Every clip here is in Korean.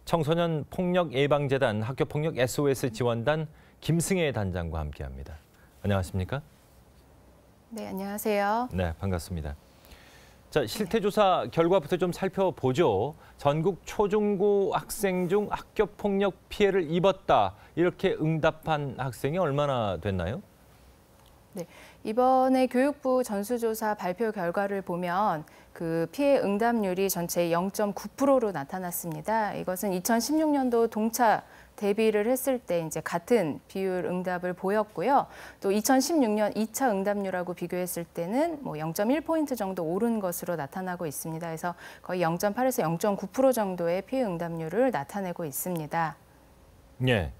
청소년 폭력 예방재단 학교폭력 SOS 지원단 김승혜 단장과 함께합니다. 안녕하십니까? 네, 안녕하세요. 네, 반갑습니다. 자, 실태조사 결과부터 좀 살펴보죠. 전국 초중고 학생 중 학교폭력 피해를 입었다. 이렇게 응답한 학생이 얼마나 됐나요? 네, 이번에 교육부 전수조사 발표 결과를 보면 그 피해 응답률이 전체 0.9%로 나타났습니다. 이것은 2016년도 동차 대비를 했을 때 이제 같은 비율 응답을 보였고요. 또 2016년 2차 응답률하고 비교했을 때는 뭐 0.1포인트 정도 오른 것으로 나타나고 있습니다. 그래서 거의 0.8에서 0.9% 정도의 피해 응답률을 나타내고 있습니다. 네.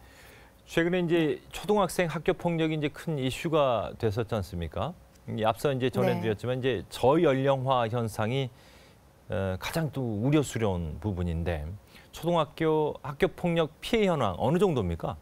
최근에 이제 초등학생 학교 폭력이 이제 큰 이슈가 됐었지 않습니까? 앞서 이제 전해드렸지만 이제 저연령화 현상이 가장 또 우려스러운 부분인데 초등학교 학교 폭력 피해 현황 어느 정도입니까?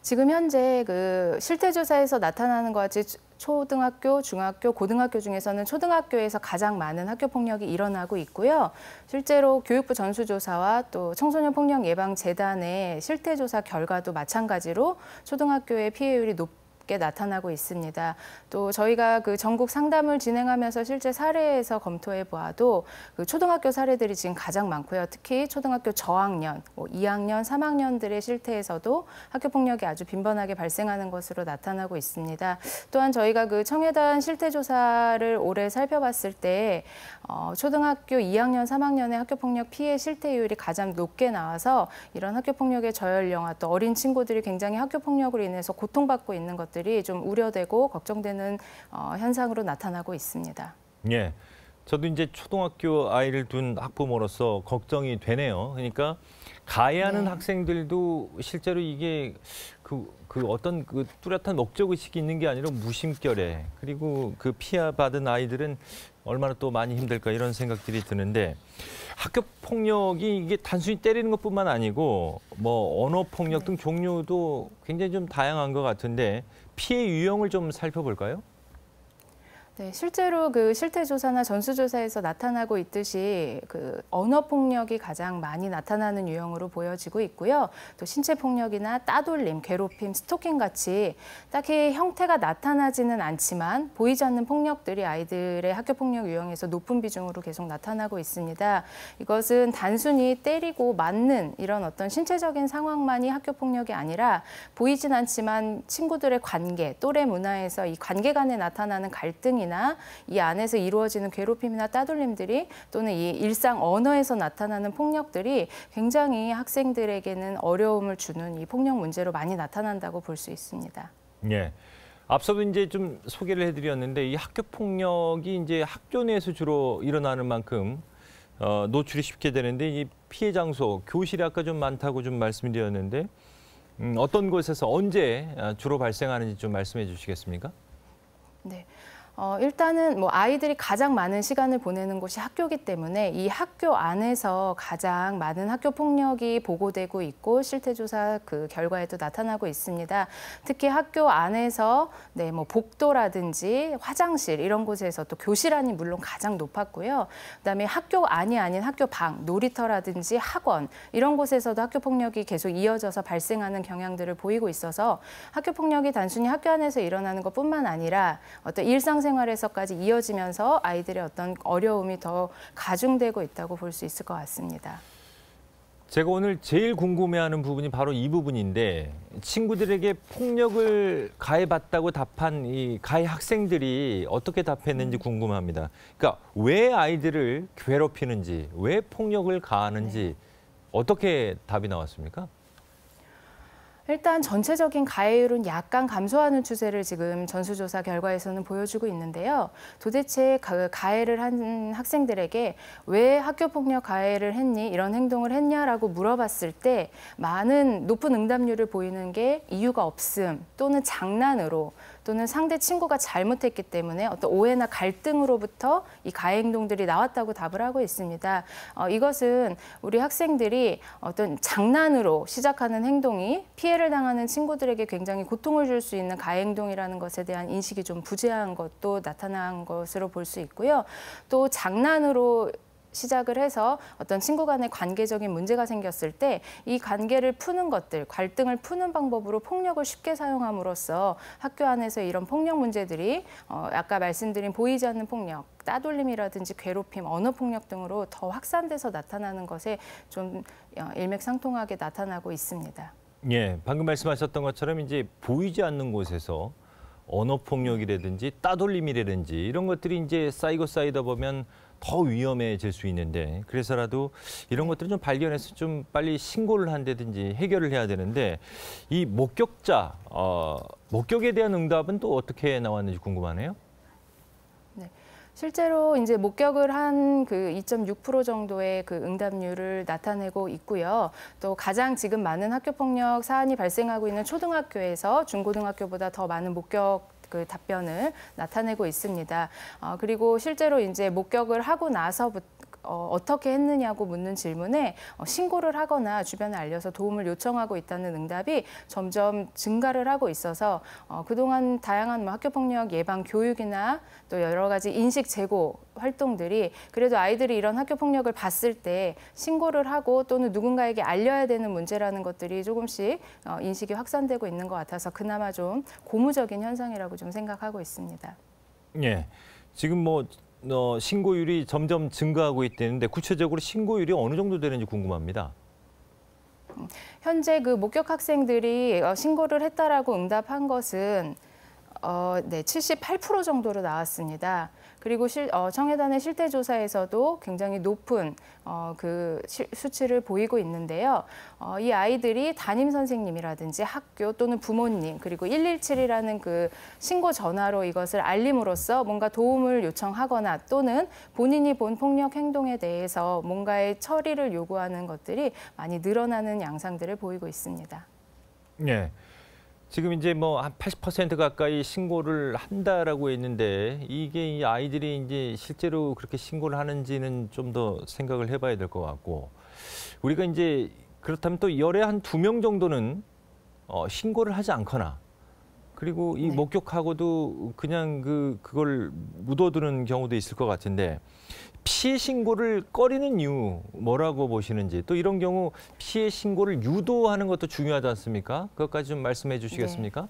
지금 현재 그 실태조사에서 나타나는 것 같이 초등학교, 중학교, 고등학교 중에서는 초등학교에서 가장 많은 학교 폭력이 일어나고 있고요. 실제로 교육부 전수조사와 또 청소년 폭력 예방 재단의 실태조사 결과도 마찬가지로 초등학교의 피해율이 높게 나타나고 있습니다. 또 저희가 그 전국 상담을 진행하면서 실제 사례에서 검토해 보아도 그 초등학교 사례들이 지금 가장 많고요. 특히 초등학교 저학년, 2학년, 3학년들의 실태에서도 학교 폭력이 아주 빈번하게 발생하는 것으로 나타나고 있습니다. 또한 저희가 그 청해단 실태조사를 올해 살펴봤을 때 초등학교 2학년, 3학년의 학교 폭력 피해 실태율이 가장 높게 나와서 이런 학교 폭력의 저연령화 또 어린 친구들이 굉장히 학교 폭력으로 인해서 고통받고 있는 것들이 좀 우려되고 걱정되는 현상으로 나타나고 있습니다. 예, 저도 이제 초등학교 아이를 둔 학부모로서 걱정이 되네요. 그러니까 가해하는 학생들도 실제로 이게 그 어떤 그 뚜렷한 목적의식이 있는 게 아니라 무심결에 그리고 그 피해받은 아이들은 얼마나 또 많이 힘들까 이런 생각들이 드는데 학교 폭력이 이게 단순히 때리는 것뿐만 아니고 뭐 언어 폭력 등 종류도 굉장히 좀 다양한 것 같은데 피해 유형을 좀 살펴볼까요? 네, 실제로 그 실태조사나 전수조사에서 나타나고 있듯이 그 언어폭력이 가장 많이 나타나는 유형으로 보여지고 있고요. 또 신체폭력이나 따돌림, 괴롭힘, 스토킹 같이 딱히 형태가 나타나지는 않지만 보이지 않는 폭력들이 아이들의 학교폭력 유형에서 높은 비중으로 계속 나타나고 있습니다. 이것은 단순히 때리고 맞는 이런 어떤 신체적인 상황만이 학교폭력이 아니라 보이진 않지만 친구들의 관계, 또래 문화에서 이 관계 간에 나타나는 갈등이 이 안에서 이루어지는 괴롭힘이나 따돌림들이 또는 이 일상 언어에서 나타나는 폭력들이 굉장히 학생들에게는 어려움을 주는 이 폭력 문제로 많이 나타난다고 볼 수 있습니다. 예. 앞서도 이제 좀 소개를 해드렸는데 이 학교 폭력이 이제 학교 내에서 주로 일어나는 만큼 노출이 쉽게 되는데 이 피해 장소 교실이 아까 좀 많다고 좀 말씀드렸는데 어떤 곳에서 언제 주로 발생하는지 좀 말씀해 주시겠습니까? 네. 일단은 뭐 아이들이 가장 많은 시간을 보내는 곳이 학교이기 때문에 이 학교 안에서 가장 많은 학교 폭력이 보고되고 있고 실태조사 그 결과에도 나타나고 있습니다. 특히 학교 안에서 뭐 복도라든지 화장실 이런 곳에서 또 교실 안이 물론 가장 높았고요. 그다음에 학교 안이 아닌 학교 방, 놀이터라든지 학원 이런 곳에서도 학교 폭력이 계속 이어져서 발생하는 경향들을 보이고 있어서 학교 폭력이 단순히 학교 안에서 일어나는 것뿐만 아니라 어떤 일상생활에서까지 이어지면서 아이들의 어떤 어려움이 더 가중되고 있다고 볼 수 있을 것 같습니다. 제가 오늘 제일 궁금해하는 부분이 바로 이 부분인데 친구들에게 폭력을 가해봤다고 답한 이 가해 학생들이 어떻게 답했는지 궁금합니다. 그러니까 왜 아이들을 괴롭히는지, 왜 폭력을 가하는지 어떻게 답이 나왔습니까? 일단 전체적인 가해율은 약간 감소하는 추세를 지금 전수조사 결과에서는 보여주고 있는데요. 도대체 가해를 한 학생들에게 왜 학교폭력 가해를 했니? 이런 행동을 했냐라고 물어봤을 때 많은 높은 응답률을 보이는 게 이유가 없음 또는 장난으로 또는 상대 친구가 잘못했기 때문에 어떤 오해나 갈등으로부터 이 가해 행동들이 나왔다고 답을 하고 있습니다. 이것은 우리 학생들이 어떤 장난으로 시작하는 행동이 피해를 당하는 친구들에게 굉장히 고통을 줄 수 있는 가해 행동이라는 것에 대한 인식이 좀 부재한 것도 나타난 것으로 볼 수 있고요. 또 장난으로 시작을 해서 어떤 친구 간의 관계적인 문제가 생겼을 때 이 관계를 푸는 것들, 갈등을 푸는 방법으로 폭력을 쉽게 사용함으로써 학교 안에서 이런 폭력 문제들이 아까 말씀드린 보이지 않는 폭력, 따돌림이라든지 괴롭힘, 언어폭력 등으로 더 확산돼서 나타나는 것에 좀 일맥상통하게 나타나고 있습니다. 예, 방금 말씀하셨던 것처럼 이제 보이지 않는 곳에서 언어폭력이라든지 따돌림이라든지 이런 것들이 이제 쌓이다 보면 더 위험해질 수 있는데 그래서라도 이런 것들을 좀 발견해서 좀 빨리 신고를 한다든지 해결을 해야 되는데 이 목격자, 목격에 대한 응답은 또 어떻게 나왔는지 궁금하네요. 네. 실제로 이제 목격을 한 그 2.6% 정도의 그 응답률을 나타내고 있고요. 또 가장 지금 많은 학교폭력 사안이 발생하고 있는 초등학교에서 중고등학교보다 더 많은 목격 그 답변을 나타내고 있습니다. 그리고 실제로 이제 목격을 하고 나서부터 어떻게 했느냐고 묻는 질문에 신고를 하거나 주변에 알려서 도움을 요청하고 있다는 응답이 점점 증가를 하고 있어서 그동안 다양한 학교폭력 예방 교육이나 또 여러 가지 인식 제고 활동들이 그래도 아이들이 이런 학교폭력을 봤을 때 신고를 하고 또는 누군가에게 알려야 되는 문제라는 것들이 조금씩 인식이 확산되고 있는 것 같아서 그나마 좀 고무적인 현상이라고 좀 생각하고 있습니다. 예, 지금 뭐 신고율이 점점 증가하고 있다는데 구체적으로 신고율이 어느 정도 되는지 궁금합니다. 현재 그 목격 학생들이 신고를 했다라고 응답한 것은 네, 78% 정도로 나왔습니다. 그리고 청해단의 실태조사에서도 굉장히 높은 그 수치를 보이고 있는데요. 이 아이들이 담임 선생님이라든지 학교 또는 부모님 그리고 117이라는 그 신고 전화로 이것을 알림으로써 뭔가 도움을 요청하거나 또는 본인이 본 폭력 행동에 대해서 뭔가의 처리를 요구하는 것들이 많이 늘어나는 양상들을 보이고 있습니다. 네. 지금 이제 뭐 한 80% 가까이 신고를 한다라고 했는데 이게 이 아이들이 이제 실제로 그렇게 신고를 하는지는 좀 더 생각을 해봐야 될 것 같고 우리가 이제 그렇다면 또 열에 한 2명 정도는 신고를 하지 않거나 그리고 이 네. 목격하고도 그냥 그걸 묻어두는 경우도 있을 것 같은데 피해 신고를 꺼리는 이유 뭐라고 보시는지 또 이런 경우 피해 신고를 유도하는 것도 중요하지 않습니까? 그것까지 좀 말씀해 주시겠습니까?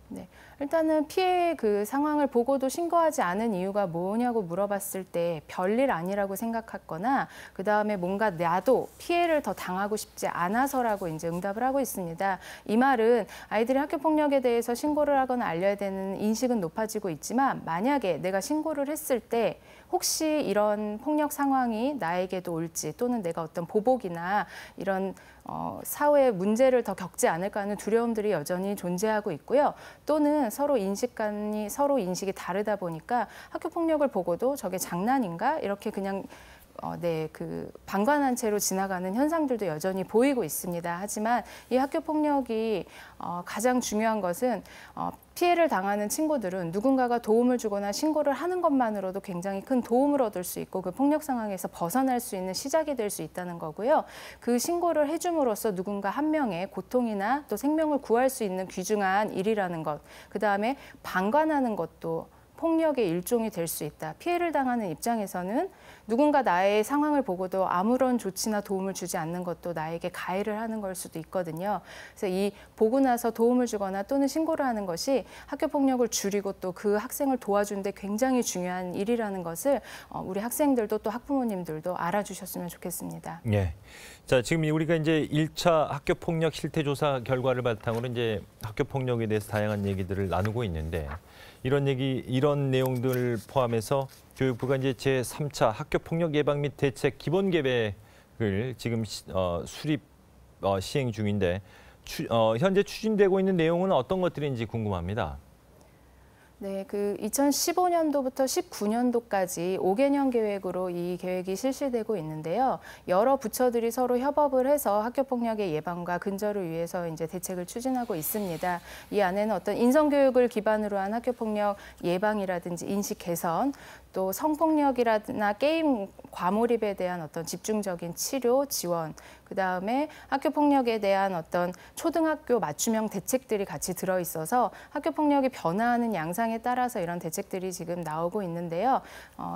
네. 일단은 피해 그 상황을 보고도 신고하지 않은 이유가 뭐냐고 물어봤을 때 별일 아니라고 생각했거나 그다음에 뭔가 나도 피해를 더 당하고 싶지 않아서라고 이제 응답을 하고 있습니다. 이 말은 아이들이 학교 폭력에 대해서 신고를 하거나 알려야 되는 인식은 높아지고 있지만 만약에 내가 신고를 했을 때 혹시 이런 폭력 상황이 나에게도 올지 또는 내가 어떤 보복이나 이런 사회의 문제를 더 겪지 않을까 하는 두려움들이 여전히 존재하고 있고요. 또는 서로 인식이 다르다 보니까 학교 폭력을 보고도 저게 장난인가? 이렇게 그냥 방관한 채로 지나가는 현상들도 여전히 보이고 있습니다. 하지만 이 학교 폭력이 가장 중요한 것은 피해를 당하는 친구들은 누군가가 도움을 주거나 신고를 하는 것만으로도 굉장히 큰 도움을 얻을 수 있고 그 폭력 상황에서 벗어날 수 있는 시작이 될 수 있다는 거고요. 그 신고를 해줌으로써 누군가 한 명의 고통이나 또 생명을 구할 수 있는 귀중한 일이라는 것, 그다음에 방관하는 것도 폭력의 일종이 될 수 있다. 피해를 당하는 입장에서는 누군가 나의 상황을 보고도 아무런 조치나 도움을 주지 않는 것도 나에게 가해를 하는 걸 수도 있거든요. 그래서 이 보고 나서 도움을 주거나 또는 신고를 하는 것이 학교 폭력을 줄이고 또 그 학생을 도와주는 데 굉장히 중요한 일이라는 것을 우리 학생들도 또 학부모님들도 알아주셨으면 좋겠습니다. 네. 자, 지금 우리가 이제 1차 학교 폭력 실태 조사 결과를 바탕으로 이제 학교 폭력에 대해서 다양한 얘기들을 나누고 있는데 이런 내용들 포함해서 교육부가 이제 제3차 학교 폭력 예방 및 대책 기본 계획을 지금 시행 중인데 현재 추진되고 있는 내용은 어떤 것들인지 궁금합니다. 네, 그 2015년도부터 19년도까지 5개년 계획으로 이 계획이 실시되고 있는데요. 여러 부처들이 서로 협업을 해서 학교폭력의 예방과 근절을 위해서 이제 대책을 추진하고 있습니다. 이 안에는 어떤 인성교육을 기반으로 한 학교폭력 예방이라든지 인식 개선, 또 성폭력이나 게임 과몰입에 대한 어떤 집중적인 치료 지원, 그다음에 학교폭력에 대한 어떤 초등학교 맞춤형 대책들이 같이 들어있어서 학교폭력이 변화하는 양상에 따라서 이런 대책들이 지금 나오고 있는데요.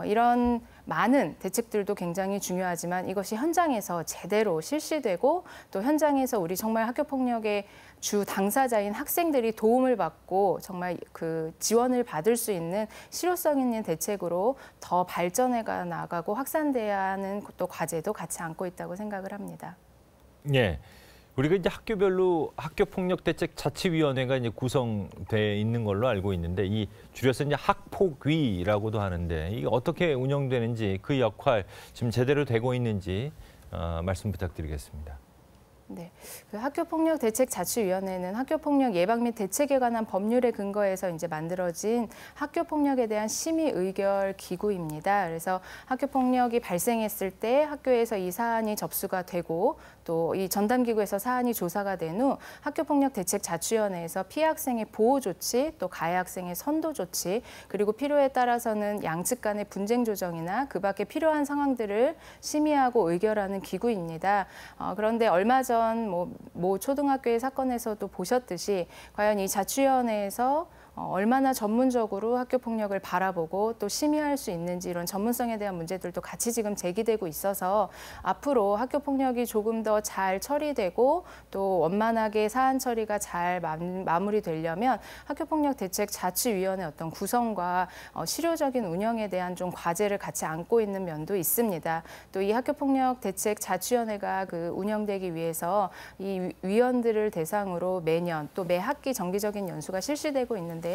이런 많은 대책들도 굉장히 중요하지만 이것이 현장에서 제대로 실시되고 또 현장에서 우리 정말 학교 폭력의 주 당사자인 학생들이 도움을 받고 정말 그 지원을 받을 수 있는 실효성 있는 대책으로 더 발전해 나가고 확산돼야 하는 또 과제도 같이 안고 있다고 생각을 합니다. 예. 우리가 이제 학교별로 학교폭력대책자치위원회가 이제 구성돼 있는 걸로 알고 있는데 이 줄여서 이제 학폭위라고도 하는데 이게 어떻게 운영되는지 그 역할 지금 제대로 되고 있는지 말씀 부탁드리겠습니다. 네, 그 학교폭력대책자치위원회는 학교폭력 예방 및 대책에 관한 법률에 근거해서 이제 만들어진 학교폭력에 대한 심의 의결 기구입니다. 그래서 학교폭력이 발생했을 때 학교에서 이 사안이 접수가 되고 또 이 전담기구에서 사안이 조사가 된 후 학교폭력대책자치위원회에서 피해 학생의 보호 조치, 또 가해 학생의 선도 조치, 그리고 필요에 따라서는 양측 간의 분쟁 조정이나 그 밖에 필요한 상황들을 심의하고 의결하는 기구입니다. 그런데 얼마 전 모 초등학교의 사건에서도 보셨듯이 과연 이 자치위원회에서 얼마나 전문적으로 학교 폭력을 바라보고 또 심의할 수 있는지 이런 전문성에 대한 문제들도 같이 지금 제기되고 있어서 앞으로 학교 폭력이 조금 더 잘 처리되고 또 원만하게 사안 처리가 잘 마무리되려면 학교 폭력 대책 자치위원회 어떤 구성과 실효적인 운영에 대한 좀 과제를 같이 안고 있는 면도 있습니다. 또 이 학교 폭력 대책 자치위원회가 그 운영되기 위해서 이 위원들을 대상으로 매년 또 매 학기 정기적인 연수가 실시되고 있는데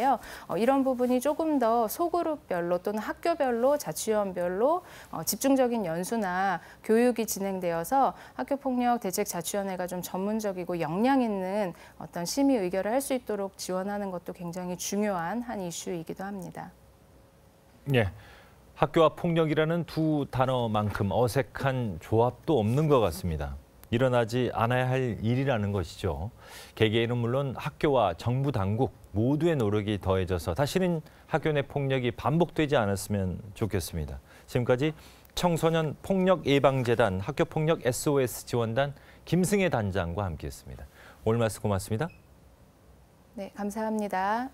이런 부분이 조금 더 소그룹별로 또는 학교별로 자치위원별로 집중적인 연수나 교육이 진행되어서 학교폭력 대책자치위원회가 좀 전문적이고 역량 있는 어떤 심의 의결을 할 수 있도록 지원하는 것도 굉장히 중요한 한 이슈이기도 합니다. 예, 학교와 폭력이라는 두 단어만큼 어색한 조합도 없는 것 같습니다. 일어나지 않아야 할 일이라는 것이죠. 개개인은 물론 학교와 정부 당국 모두의 노력이 더해져서 다시는 학교 내 폭력이 반복되지 않았으면 좋겠습니다. 지금까지 청소년 폭력예방재단 학교폭력 SOS 지원단 김승혜 단장과 함께했습니다. 오늘 말씀 고맙습니다. 네, 감사합니다.